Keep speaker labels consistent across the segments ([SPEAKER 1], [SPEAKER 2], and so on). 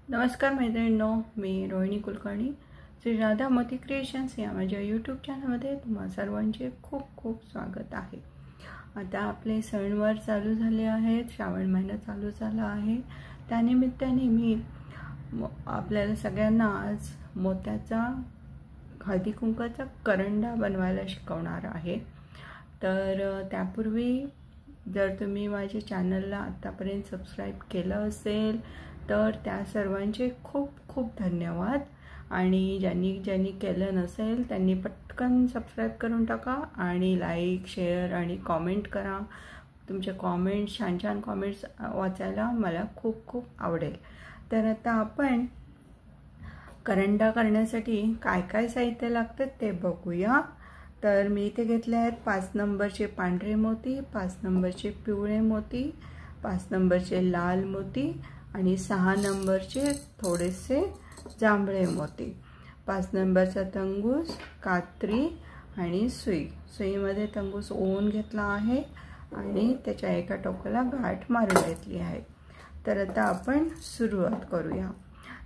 [SPEAKER 1] नमस्कार मैत्रिणींनो, मी रोहिणी कुलकर्णी. श्री राधा मोती क्रिएशन्स या माझ्या यूट्यूब चॅनलमध्ये तुम्हा सर्वांचे खूप खूप स्वागत आहे. आता आपले सणवार चालू झाले आहेत, श्रावण महिना चालू झाला आहे. त्यानिमित्ताने मी आपल्याला सगळ्यांना आज मोत्याचा हळदी कुंकाचा करंडा बनवायला शिकवणार आहे. तर त्यापूर्वी जर तुम्ही माझ्या चॅनलला आतापर्यंत सबस्क्राईब केलं असेल तर त्या सर्वांचे खूप खूप धन्यवाद. आणि ज्यांनी केलं नसेल त्यांनी पटकन सबस्क्राईब करून टाका आणि लाईक, शेअर आणि कॉमेंट करा. तुमचे कॉमेंट्स, छान छान कॉमेंट्स वाचायला मला खूप खूप आवडेल. तर आता आपण करंडा करण्यासाठी काय काय साहित्य लागतं ते बघूया. तर मी इथे घेतले आहेत 5 नंबरचे पांढरे मोती, 5 नंबरचे पिवळे मोती, 5 नंबरचे लाल मोती आणि 6 नंबरचे थोडेसे जांभळे मोती, 5 नंबरचा तंगूस, कात्री आणि सुई. सुईमध्ये तंगूस ओवून घेतला आहे आणि त्याच्या एका टोकाला गाठ मारून घेतली आहे. तर आता आपण सुरुवात करूया.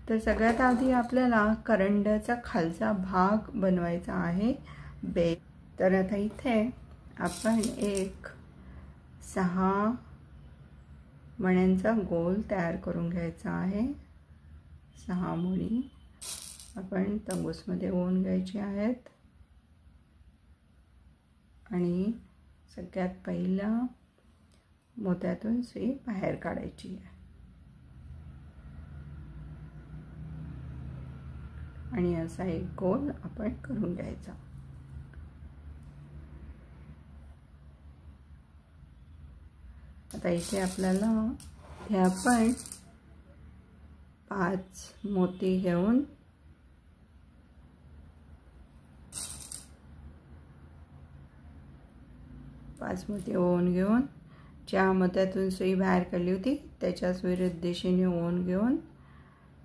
[SPEAKER 1] तर सगळ्यात आधी आपल्याला करंड्याचा खालचा भाग बनवायचा आहे, बेस. तर आता इथे आपण एक 6 मण्यांचा गोल तयार करून घ्यायचा आहे. 6 मणी आपण तंगूसमध्ये ओवून घ्यायचे आहेत आणि सगळ्यात पहिला मोत्यातून सुई बाहेर काढायची आहे आणि असा एक गोल आपण करून घ्यायचा. आता इथे आपल्याला हे आपण 5 मोती घेऊन ओवून घेऊन ज्या मोत्यातून सुई बाहेर काढली होती त्याच्याच विरुद्ध दिशेने ओवून घेऊन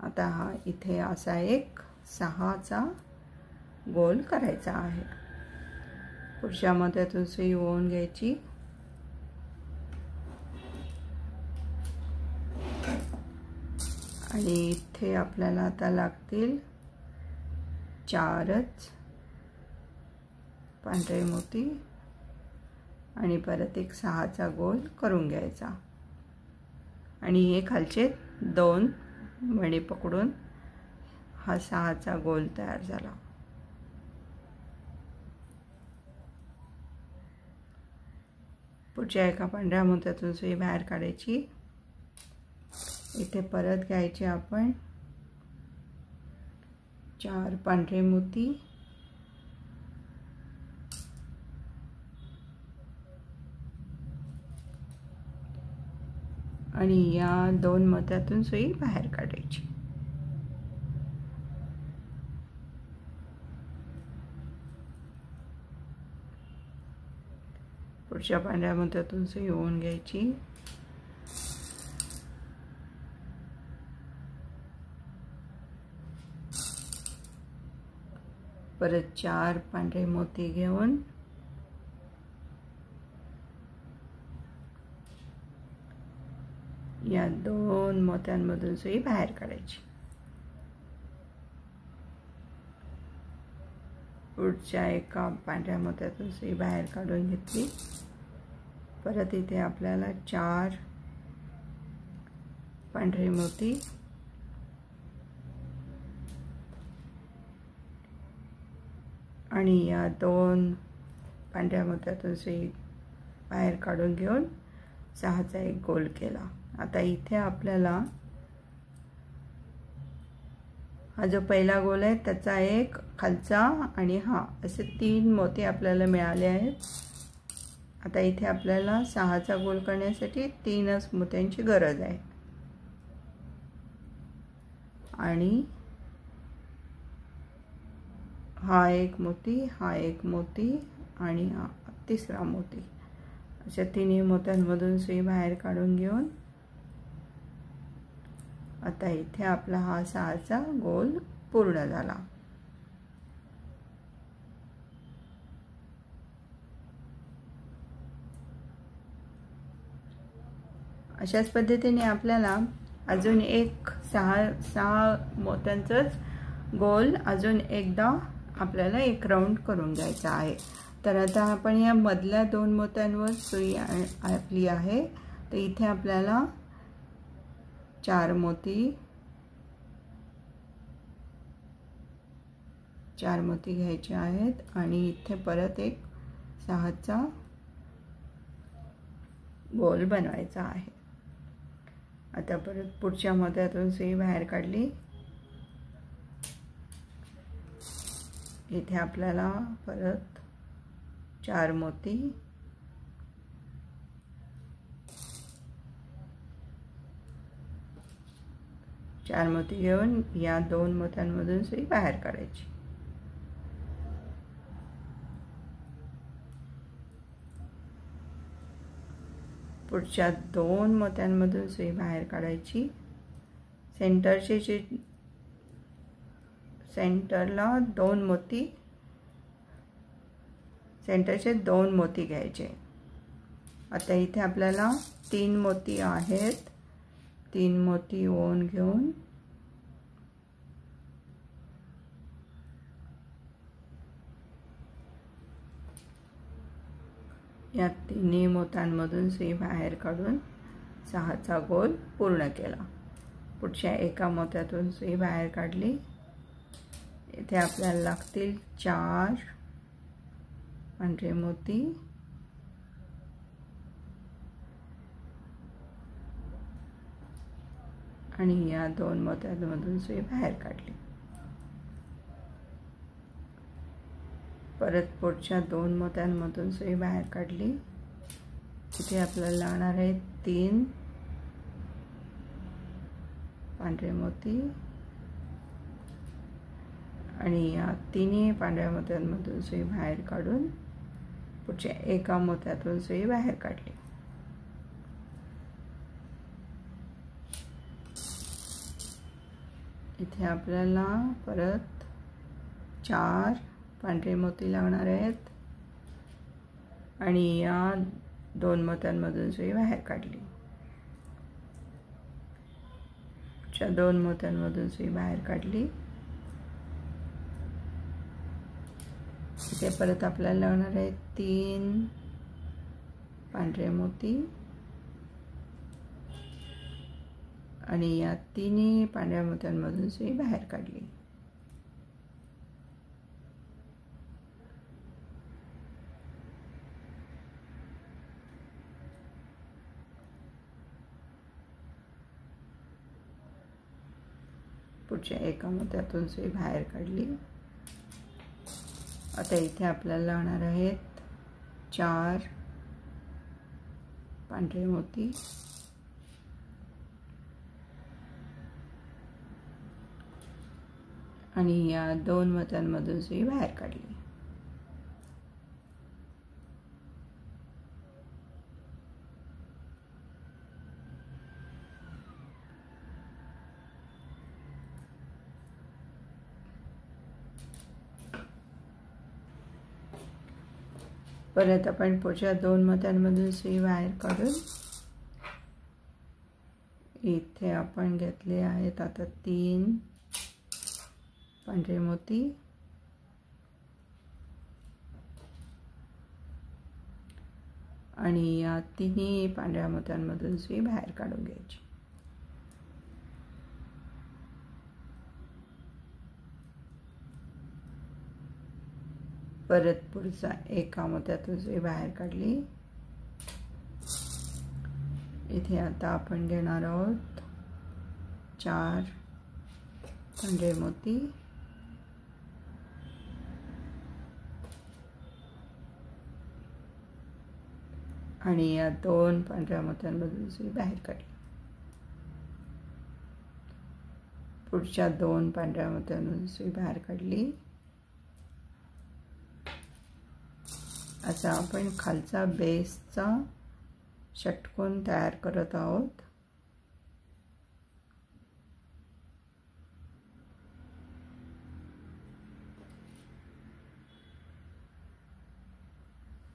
[SPEAKER 1] आता हा इथे असा एक 6चा गोल करायचा आहे. पुढच्या मोत्यातून सुई ओवून घ्यायची आणि इथे आपल्याला आता लागतील 4च पांढरे मोती आणि परत एक 6चा गोल करून घ्यायचा आणि हे खालचे 2 मणी पकडून हा 6चा गोल तयार झाला. पुढच्या एका पांढऱ्या मोत्यातून सुई बाहेर काढायची. इथे परत घ्यायचे आपण 4 पांढरे मोती आणि या 2 मोत्यातून सुई बाहेर काढायची. पुढच्या पांढऱ्या मोत्यातून सुई ओवून घ्यायची. परत 4 पांढरे मोती घेऊन या 2 मोत्यांमधून सुई बाहेर काढायची. पुढच्या एका पांढऱ्या मोत्यातून सुई बाहेर काढून घेतली. परत इथे आपल्याला 4 पांढरे मोती आणि या 2 पांढऱ्या मोत्यातून सुई बाहेर काढून घेऊन 6चा एक गोल केला. आता इथे आपल्याला हा जो पहिला गोल आहे त्याचा एक खालचा आणि हा असे 3 मोती आपल्याला मिळाले आहेत. आता इथे आपल्याला 6चा गोल करण्यासाठी 3च मोत्यांची गरज आहे आणि हा एक मोती, हा एक मोती आणि हा 3रा मोती, अशा 3 मोत्यांमधून सुई बाहेर काढून घेऊन आता इथे आपला हा 6चा गोल पूर्ण झाला. अशाच पद्धतीने आपल्याला अजून एक सहा मोत्यांचंच गोल अजून एकदा आपल्याला एक राऊंड करून घ्यायचा आहे। तर आता आपण या मधल्या 2 मोत्यांवर सुई आपली आहे, तर इथे आपल्याला 4 मोती घ्यायचे आहेत आणि इथे परत एक 6चा गोल बनवायचा आहे। आता परत पुढच्या मोत्यातून सुई बाहेर काढली, इथे आपल्याला परत 4 मोती घेऊन या 2 मोत्यांमधून सुई बाहेर काढायची। पुढच्या 2 मोत्यांमधून सुई बाहेर काढायची। सेंटरला 2 मोती, सेंटरचे 2 मोती घ्यायचे। आता इथे आपल्याला 3 मोती आहेत, 3 मोती ओन घेऊन या 3 मोत्यांमधून सुई बाहेर काढून 6चा गोल पूर्ण केला। पुढच्या एका मोत्यातून सुई बाहेर काढली, इथे आपल्याला लागतील 4 पांढरे मोती आणि या 2 मोत्यांमधून सुई बाहेर काढली। परत पुढच्या 2 मोत्यांमधून सुई बाहेर काढली, इथे आपल्याला लागणार आहे 3 पांढरे मोती आणि या 3 पांढऱ्या मोत्यांमधून सुई बाहेर काढून पुढच्या एका मोत्यातून सुई बाहेर काढली। इथे आपल्याला परत 4 पांढरे मोती लागणार आहेत आणि या 2 मोत्यांमधून सुई बाहेर काढली। पुढच्या 2 मोत्यांमधून सुई बाहेर काढली, इथे परत आपल्याला लागणार आहे 3 पांढरे मोती आणि या 3 पांढऱ्या मोत्यांमधून सुई बाहेर काढली। पुढच्या एका मोत्यातून सुई बाहेर काढली। आता इथे आपल्याला लागणार आहेत 4 पांढरे मोती आणि या 2 मोत्यांमधून सुई बाहेर काढली। परत आपण पुढच्या 2 मोत्यांमधून सुई बाहेर काढून इथे आपण घेतले आहेत आता 3 पांढरे मोती आणि या 3 पांढऱ्या मोत्यांमधून सुई बाहेर काढून घ्यायची। परत पुढचा एका मोत्यातून सुई बाहेर काढली, इथे आता आपण घेणार आहोत 4 पांढरे मोती आणि या 2 पांढऱ्या मोत्यांमधून सुई बाहेर काढली। पुढच्या 2 पांढऱ्या मोत्यांमधून सुई बाहेर काढली। असा आपण खालचा बेसचा षटकोन तयार करत आहोत।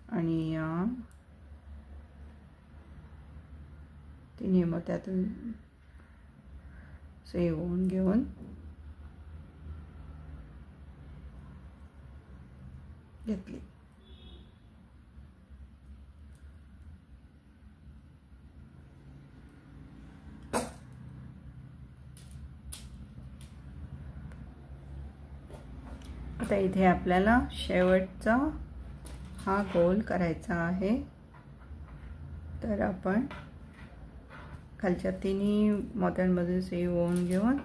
[SPEAKER 1] आणि या 3 मोत्यातून सुई ओवून घेऊन घेतली. आता इथे आपल्याला शेवटचा हा गोल करायचा आहे. तर आपण खालच्या तिन्ही मोत्यांमध्ये सुई ओवून घेऊन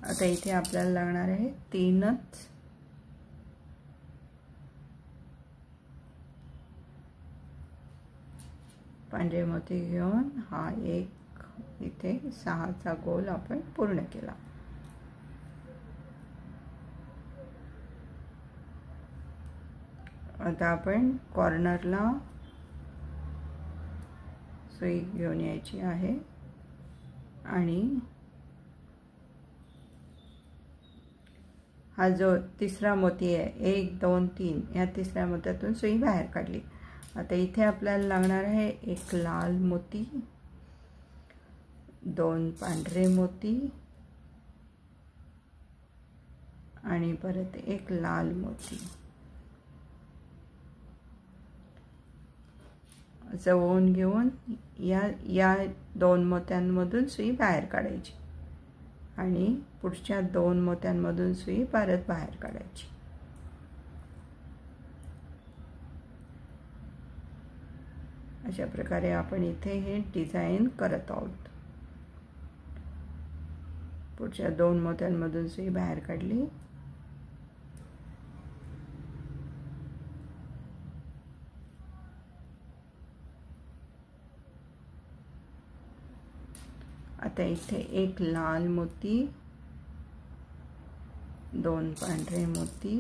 [SPEAKER 1] आता इथे आपल्याला लागणार आहे 3च पांढरे मोती घेऊन हा एक इथे 6चा गोल आपण पूर्ण केला. आता आपण कॉर्नरला सुई घेऊन यायची आहे आणि हा जो तिसरा मोती आहे 1 2 3 या तिसऱ्या मोत्यातून सुई बाहेर काढली. आता इथे आपल्याला लागणार आहे 1 लाल मोती, 2 पांढरे मोती आणि परत 1 लाल मोती. असं ओवून घेऊन या 2 मोत्यांमधून सुई बाहेर काढायची आणि पुढच्या 2 मोत्यांमधून सुई परत बाहेर काढायची. अशा प्रकारे आपण इथे हे डिझाइन करत आहोत. पुढच्या 2 मोत्यांमधून सुई बाहेर काढली. आता इथे 1 लाल मोती, 2 पांढरे मोती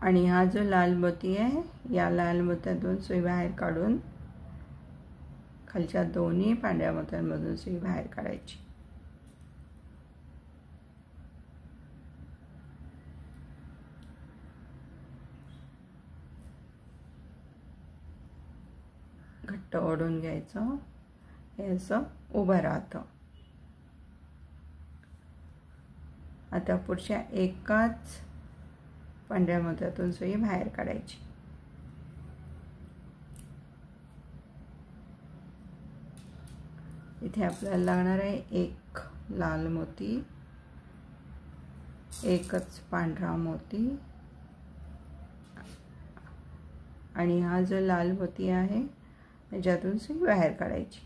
[SPEAKER 1] आणि हा जो लाल मोती आहे या लाल मोत्यातून सुई बाहेर काढून खालच्या दोन्ही पांढऱ्या मोत्यांमधून सुई बाहेर काढायची. घट्ट ओढून घ्यायचं, हे असं उभं राहतं. आता पुढच्या एकाच पांढऱ्या मोत्यातून सुई बाहेर काढायची. इथे आपल्याला लागणार आहे 1 लाल मोती, 1च पांढरा मोती आणि हा जो लाल मोती आहे त्याच्यातून सुई बाहेर काढायची.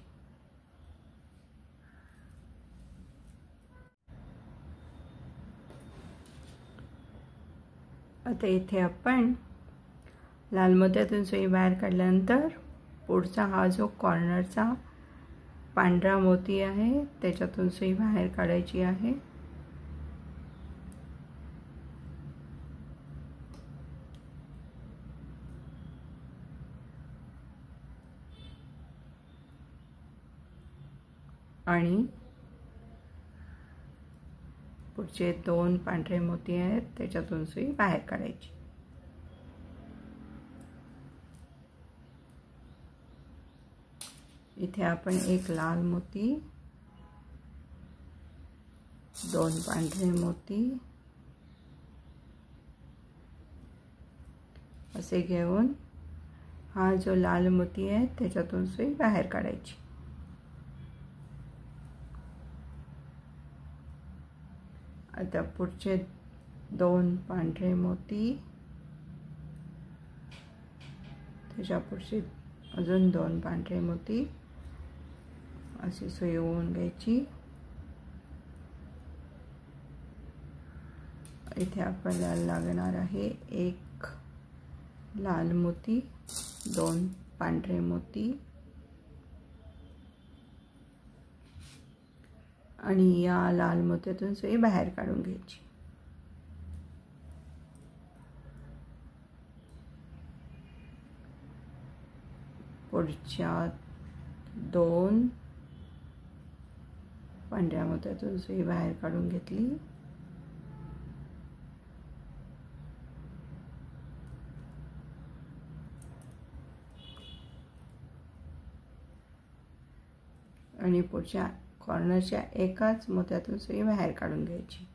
[SPEAKER 1] आता इथे आपण लाल मोत्यातून सुई बाहेर काढल्यानंतर पुढचा हा जो कॉर्नरचा पांढरा मोती आहे त्याच्यातून सुई बाहेर काढायची आहे. आणि पुढचे 2 पांढरे मोती आहेत त्याच्यातून सुई बाहेर काढायची. इथे आपण 1 लाल मोती, 2 पांढरे मोती असे घेऊन हा जो लाल मोती आहे त्याच्यातून सुई बाहेर काढायची. आता पुढचे 2 पांढरे मोती, त्याच्या पुढचे अजून 2 पांढरे मोती अशी सुई ओवून घ्यायची. इथे आपल्याला लागणार आहे 1 लाल मोती, 2 पांढरे मोती आणि या लाल मोत्यातून सुई बाहेर काढून घ्यायची. पुढच्या 2 पांढऱ्या मोत्यातून सुई बाहेर काढून घेतली. आणि पुढच्या कॉर्नरच्या एकाच मोत्यातून सुई बाहेर काढून घ्यायची.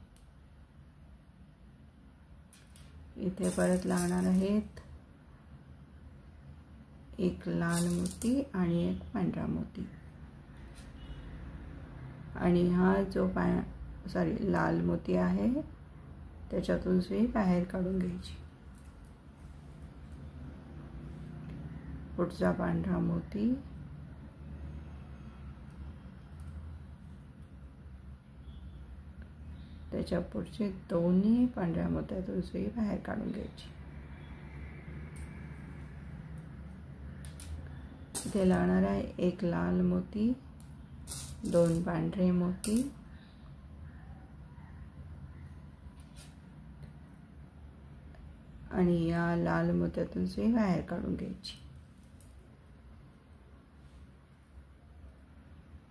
[SPEAKER 1] इथे परत लागणार आहेत एक लाल मोती आणि एक पांढरा मोती. आणि हा जो लाल मोती आहे त्याच्यातून सुई बाहेर काढून घ्यायची. पुढचा पांढरा मोती, त्याच्या पुढचे दोन्ही पांढऱ्या मोत्यातून सुई बाहेर काढून घ्यायची. इथे लागणार आहे एक लाल मोती, दोन पांढरे मोती आणि या लाल मोत्यातून सुई बाहेर काढून घ्यायची.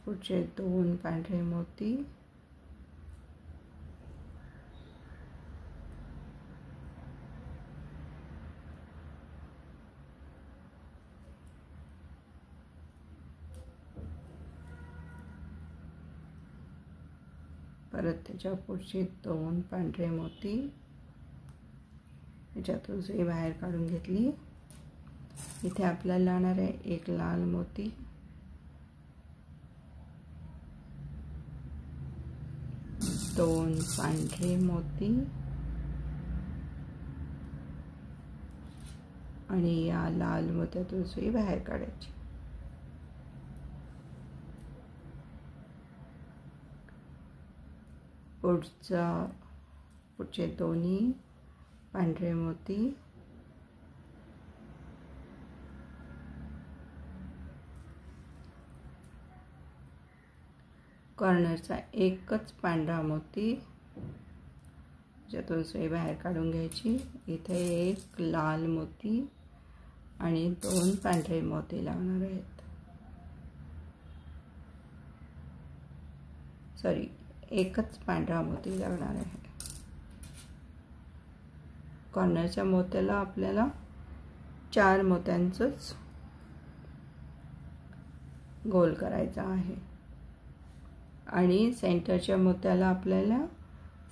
[SPEAKER 1] पुढचे दोन पांढरे मोती परत त्याच्या पुढचे दोन पांढरे मोती, त्याच्यातून सुई बाहेर काढून घेतली. इथे आपल्याला लागणार आहे एक लाल मोती, दोन पांढरे मोती आणि या लाल मोत्यातून सुई बाहेर काढायची. पुढचे दोन्ही पांढरे मोती कॉर्नरचा एकच पांढरा मोती ज्यातून सुई बाहेर काढून घ्यायची. इथे एक लाल मोती आणि दोन पांढरे मोती लागणार आहेत. एकच पांढरा मोती लागणार आहे. कॉर्नरच्या मोत्याला आपल्याला 4 मोत्यांचंच गोल करायचा आहे आणि सेंटरच्या मोत्याला आपल्याला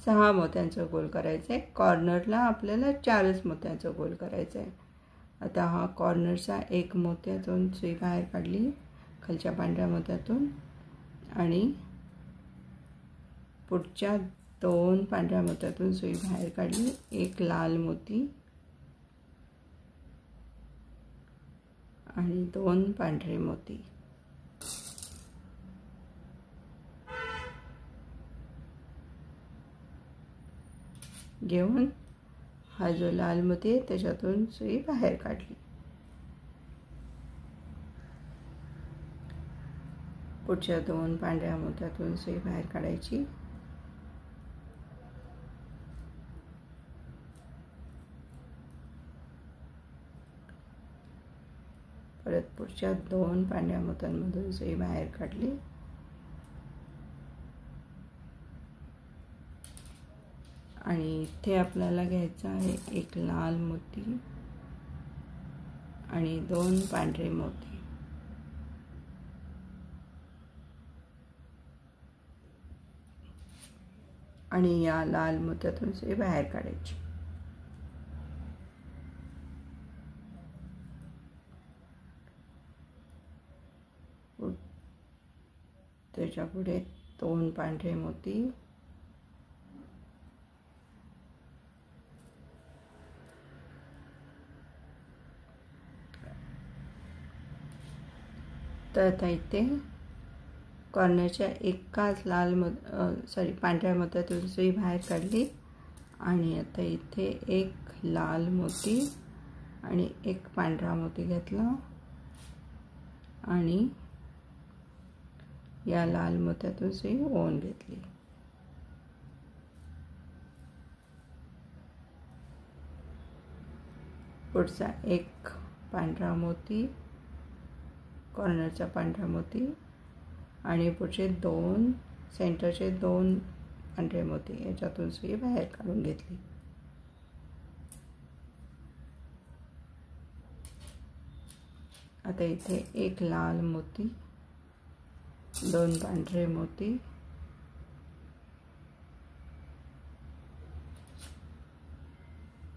[SPEAKER 1] 6 मोत्यांचं गोल करायचं आहे. कॉर्नरला आपल्याला 4च मोत्यांचं गोल करायचं आहे. आता हा कॉर्नरचा एक मोत्यातून सुई बाहेर काढली खालच्या पांढऱ्या मोत्यातून आणि पुढच्या 2 पांढऱ्या मोत्यातून सुई बाहेर काढली. एक लाल मोती आणि 2 पांढरे मोती. घेऊन हा जो लाल मोती आहे त्याच्यातून सुई बाहेर काढली. पुढच्या 2 पांढऱ्या मोत्यातून सुई बाहेर काढायची. परत पुढच्या 2 पांढऱ्या मोत्यांमधून सुई बाहेर काढली. आणि इथे आपल्याला घ्यायचा आहे एक लाल मोती आणि 2 पांढरे मोती. आणि या लाल मोत्यातून सुई बाहेर काढायची. त्याच्या पुढे 2 पांढरे मोती तर आता इथे कॉर्नरच्या एकाच पांढऱ्या मोत्यातून सुई बाहेर काढली आणि आता इथे एक लाल मोती आणि एक पांढरा मोती घेतला आणि या लाल मोत्यातून सुई ओवून घेतली. पुढचा एक पांढरा मोती, कॉर्नरचा पांढरा मोती आणि पुढचे 2 सेंटरचे 2 पांढरे मोती याच्यातून सुई बाहेर काढून घेतली. आता इथे एक लाल मोती 2 पांढरे मोती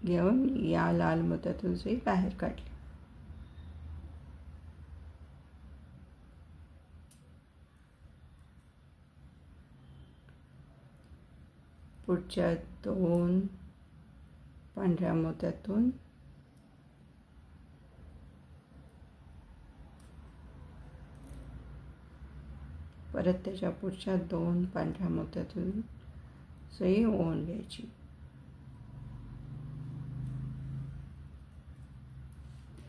[SPEAKER 1] घेऊन या लाल मोत्यातून सुई बाहेर काढली. पुढच्या 2 पांढऱ्या मोत्यातून परत त्याच्या पुढच्या 2 पांढऱ्या मोत्यातून सुई ओवून घ्यायची.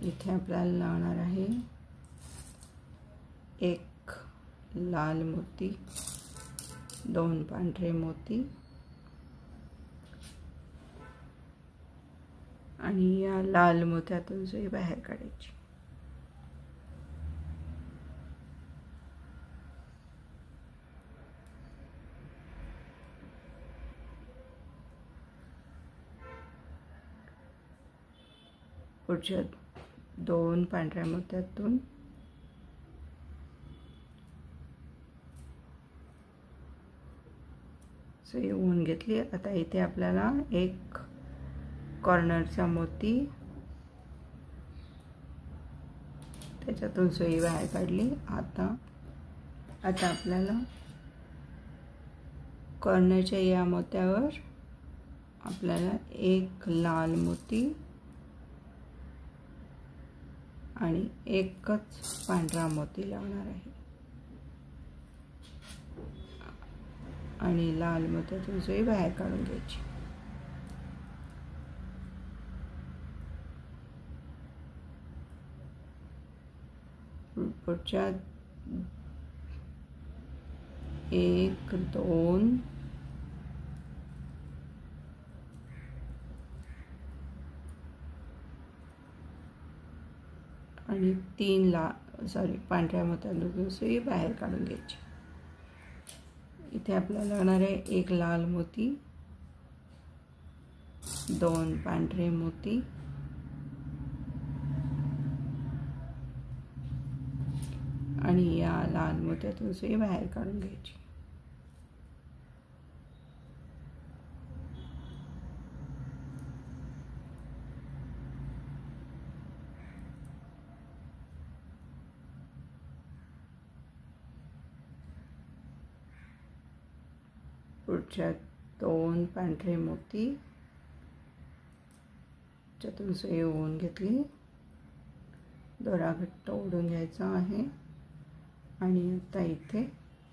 [SPEAKER 1] इथे आपल्याला लावणार आहे 1 लाल मोती, 2 पांढरे मोती आणि या लाल मोत्यातून सुई बाहेर काढायची. पुढच्या 2 पांढऱ्या मोत्यातून सुई ओवून घेतली. आता इथे आपल्याला 1 कॉर्नरचा मोती त्याच्यातून सुई बाहेर काढली. आता आपल्याला कॉर्नरच्या या मोत्यावर आपल्याला 1 लाल मोती आणि 1च पांढरा मोती लावणार आहे आणि लाल मोत्यातून सुई बाहेर काढून घ्यायची. पुढच्या 1 2 आणि 3 पांढऱ्या मोत्यातून सुई बाहेर काढून घ्यायची. इथे आपल्याला लागणार आहे 1 लाल मोती, 2 पांढरे मोती आणि या लाल मोत्यातून सुई बाहेर काढून घ्यायची. पुढच्या 2 पांढरे मोती त्यातून सुई ओवून घेतली. दोरा घट्ट ओढून घ्यायचा आहे आणि आता इथे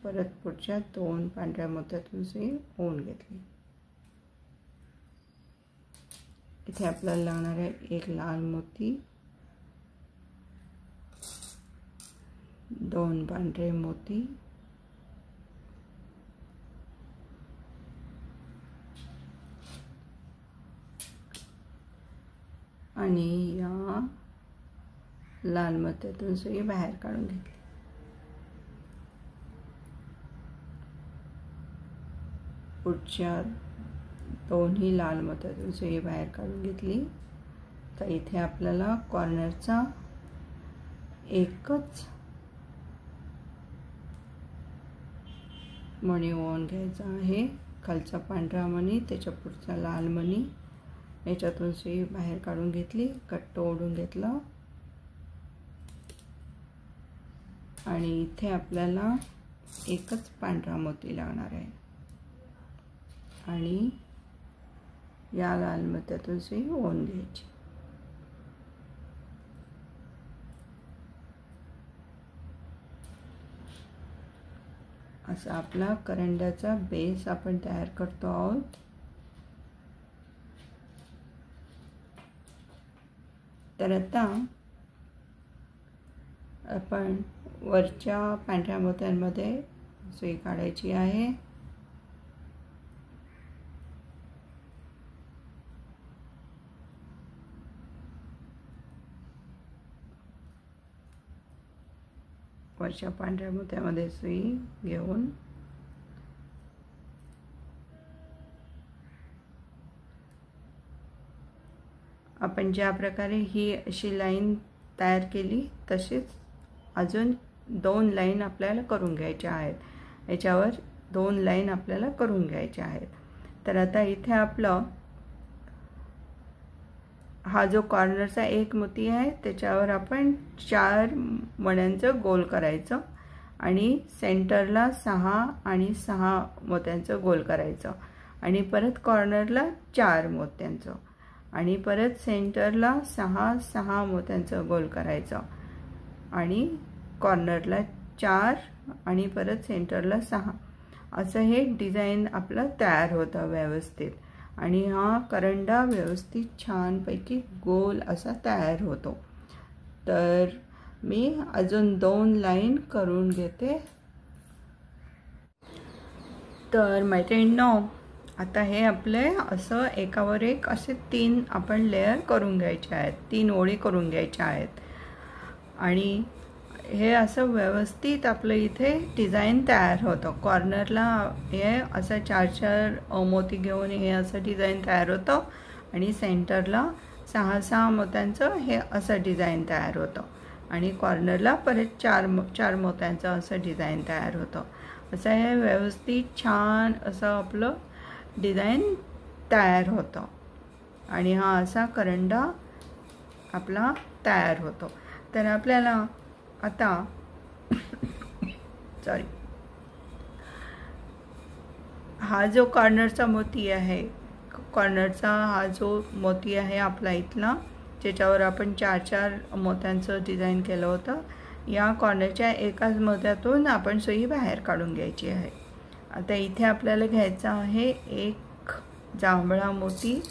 [SPEAKER 1] परत पुढच्या 2 पांढऱ्या मोत्यातून सुई ओवून घेतली. इथे आपल्याला लागणार आहे 1 लाल मोती, 2 पांढरे मोती आणि या लाल मोत्यातून सुई बाहेर काढून घेतली. पुढच्या 2ही लाल मोत्यातून सुई बाहेर काढून घेतली. तर इथे आपल्याला कॉर्नरचा 1च मणी ओवून घ्यायचा आहे. खालचा पांढरा मणी, त्याच्या पुढचा लाल मणी, याच्यातून सुई बाहेर काढून घेतली. कट्ट ओढून घेतलं आणि इथे आपल्याला 1च पांढरा मोती लागणार आहे आणि या लाल मोत्यातून सुई ओवून घ्यायची. असा आपला करंड्याचा बेस आपण तयार करतो आहोत. तर आता आपण वरच्या पांढऱ्या मोत्यांमध्ये सुई काढायची आहे. वरच्या पांढऱ्या मोत्यामध्ये सुई घेऊन आपण ज्या प्रकारे ही अशी लाईन तयार केली तशीच अजून 2 लाईन आपल्याला करून घ्यायच्या आहेत. याच्यावर 2 लाईन आपल्याला करून घ्यायच्या आहेत. तर आता इथे आपलं हा जो कॉर्नरचा एक मोती आहे त्याच्यावर आपण 4 मण्यांचं गोल करायचं आणि सेंटरला 6 आणि 6 मोत्यांचं गोल करायचं आणि परत कॉर्नरला 4 मोत्यांचं आणि परत सेंटरला 6 6 मोत्यांचं गोल करायचं आणि कॉर्नरला 4 आणि परत सेंटरला 6. असं हे डिझाईन आपलं तयार होतं व्यवस्थित आणि हा करंडा व्यवस्थित छानपैकी गोल असा तयार होतो. तर मी अजून 2 लाईन करून घेते. तर मैत्रिणींनो, आता हे आपले असं एकावर एक असे 3 आपण लेयर करून घ्यायचे आहेत, 3 ओळी करून घ्यायच्या आहेत आणि हे असं व्यवस्थित आपलं इथे डिझाईन तयार होतं. कॉर्नरला हे असं 4-4 मोती घेऊन हे असं डिझाईन तयार होतं आणि सेंटरला 6-6 मोत्यांचं हे असं डिझाईन तयार होतं आणि कॉर्नरला परत 4 मोत्यांचं असं डिझाईन तयार होतं. असं हे व्यवस्थित छान असं आपलं डिझाईन तयार होतं आणि हा असा करंडा आपला तयार होतो. तर आपल्याला आता हा जो कॉर्नरचा मोती आहे, कॉर्नरचा हा जो मोती आहे आपला इथला, ज्याच्यावर आपण 4-4 मोत्यांचं डिझाईन केलं होतं, या कॉर्नरच्या एकाच मोत्यातून आपण सुई बाहेर काढून घ्यायची आहे. आता इथे आपल्याला घ्यायचा आहे एक जांभळा मोती,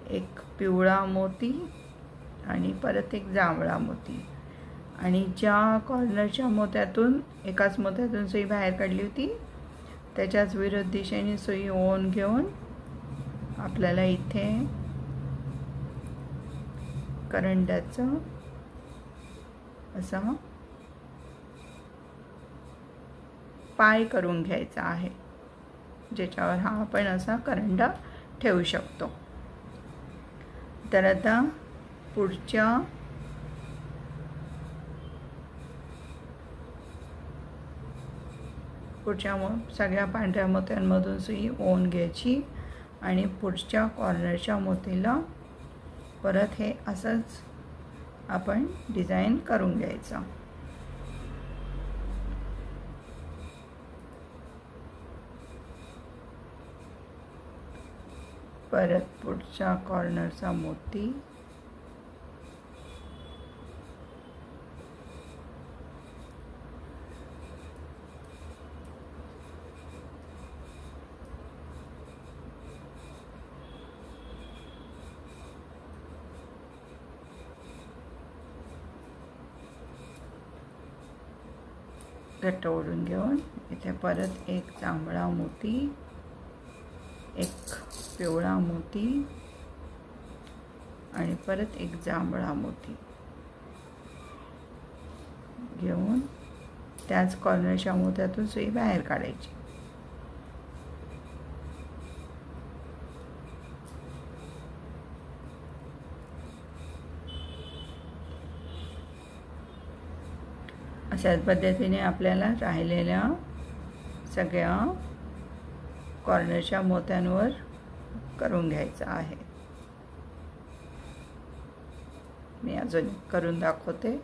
[SPEAKER 1] एक पिवळा मोती आणि परत एक जांभळा मोती आणि ज्या कॉर्नरच्या मोत्यातून एकाच मोत्यातून सुई बाहेर काढली होती त्याच्याच विरुद्ध दिशेने सुई ओन घेऊन आपल्याला इथे करंड्याचं असा पाय करून घ्यायचा आहे, ज्याच्यावर हा आपण असा करंडा ठेवू शकतो. तर आता पुढच्या सगळ्या पांढऱ्या मोत्यांमधून सुई ओन घ्यायची आणि पुढच्या कॉर्नरच्या मोतीला परत हे असंच आपण डिझाईन करून घ्यायचं. परत पुढच्या कॉर्नरचा मोती घट्ट ओढून घेऊन इथे परत एक जांभळा मोती, एक पिवळा मोती आणि परत एक जांभळा मोती घेऊन त्याच कॉर्नरच्या मोत्यातून सुई बाहेर काढायची. अशाच पद्धतीने आपल्याला राहिलेल्या सगळ्या कॉर्नरच्या मोत्यांवर करून घ्यायचं आहे. मी अजून करून दाखवते.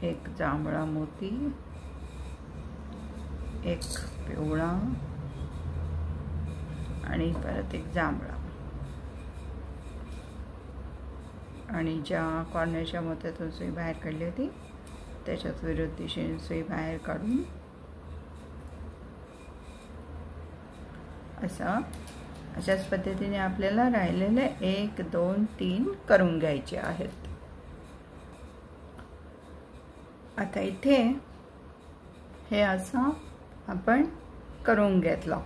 [SPEAKER 1] एक जांभळा मोती, एक पिवळा आणि परत एक जांभळा आणि ज्या कॉर्नरच्या मोत्यातून सुई बाहेर काढली होती त्याच्याच विरुद्ध दिशेने सुई बाहेर काढून अशाच पद्धतीने आपल्याला राहिलेले 1 2 3 करून घ्यायचे आहेत. आता इथे हे असं आपण करून घेतलं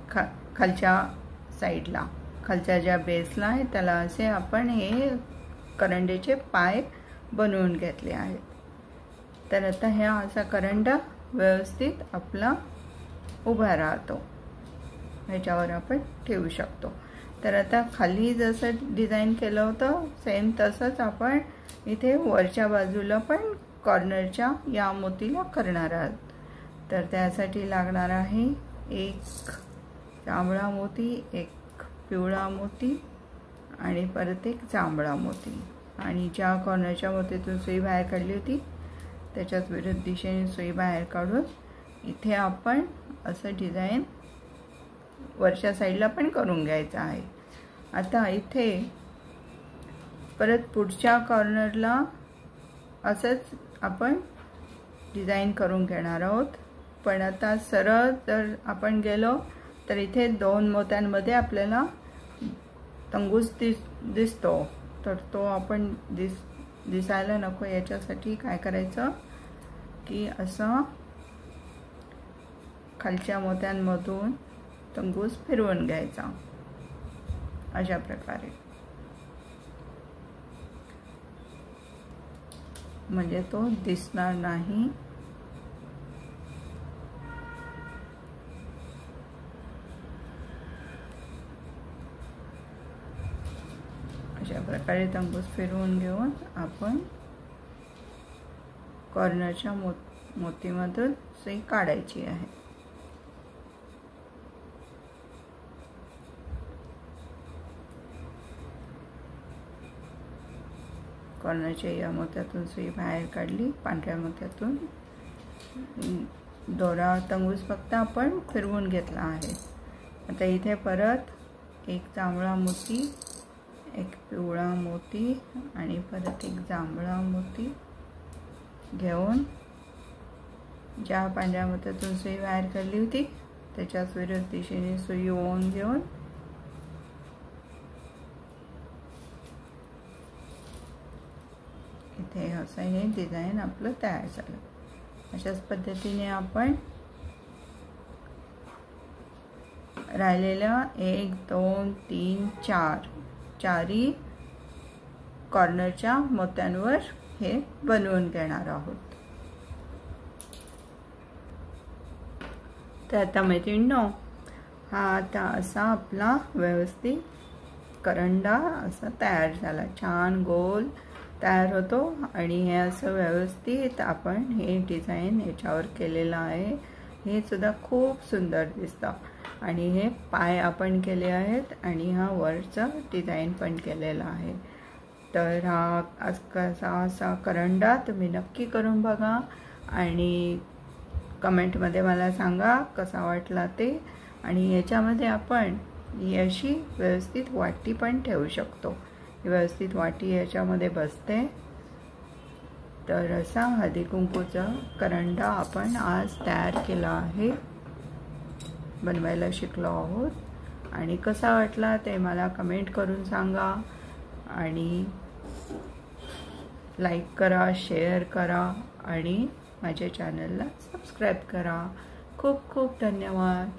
[SPEAKER 1] खालच्या साईडला खालच्या ज्या बेसला आहे त्याला असे आपण हे करंडेचे पाय बनवून घेतले आहेत. तर आता ह्या असा करंडा व्यवस्थित आपला उभा राहतो, ह्याच्यावर आपण ठेवू शकतो. तर आता खाली जसं डिझाईन केलं होतं सेम तसंच आपण इथे वरच्या बाजूला पण कॉर्नरच्या या मोतीला करणार आहोत. तर त्यासाठी लागणार आहे एक जांभळा मोती, एक पिवळा मोती आणि परत एक जांभळा मोती. आणि ज्या कॉर्नरच्या मोतीतून सुई बाहेर काढली होती त्याच्याच विरुद्ध दिशेने सुई बाहेर काढून इथे आपण असं डिझाईन वरच्या साईडला पण करून घ्यायचं आहे. आता इथे परत पुढच्या कॉर्नरला असंच आपण डिझाईन करून घेणार आहोत. पण आता सरळ जर आपण गेलो तर इथे 2 मोत्यांमध्ये आपल्याला तंगूस दिसतो. तर तो आपण दिसायला नको याच्यासाठी काय करायचं की असं खालच्या मोत्यांमधून तंगूस फिरवून घ्यायचा अशा प्रकारे, म्हणजे तो दिसणार नाही. अशा प्रकारे तंगूस फिरवून घेऊन आपण कॉर्नरच्या मोतीमधून सुई काढायची आहे. कॉर्नरच्या या मोत्यातून सुई बाहेर काढली, पांढऱ्या मोत्यातून दोरा तंगूस फक्त आपण फिरवून घेतला आहे. आता इथे परत एक जांभळा मोती, एक पिवळा मोती आणि परत एक जांभळा मोती घेऊन ज्या पांढऱ्या मोत्यातून सुई बाहेर काढली होती त्याच्याच विरुद्ध दिशेने सुई ओवून घेऊन इथे असं हे डिझाईन आपलं तयार झालं. अशाच पद्धतीने आपण राहिलेल्या 1 2 3 4 चारही कॉर्नरच्या मोत्यांवर हे बनवून घेणार आहोत. तर आता मैत्रिणींनो, हा आता असा आपला व्यवस्थित करंडा असा तयार झाला, छान गोल तयार होतो. आणि हे असं व्यवस्थित आपण हे डिझाईन याच्यावर केलेलं आहे. हे सुद्धा खूप सुंदर दिसतं. आणि हे पाय आपण केले आहेत आणि हा वरचा डिझाईन पण केलेला आहे. तर हा असा करंडा तुम्ही नक्की करून बघा आणि कमेंटमध्ये मला सांगा कसा वाटला ते. आणि याच्यामध्ये आपण ही अशी व्यवस्थित वाटी पण ठेवू शकतो. व्यवस्थित वाटी याच्यामध्ये बसते. तर असा हळदी कुंकूचा करंडा आपण आज तयार केला आहे, बनवायला शिकलो आहोत. आणि कसा वाटला ते मला कमेंट करून सांगा. आणि लाईक करा, शेअर करा आणि माझ्या चॅनलला सबस्क्राईब करा. खूप खूप धन्यवाद.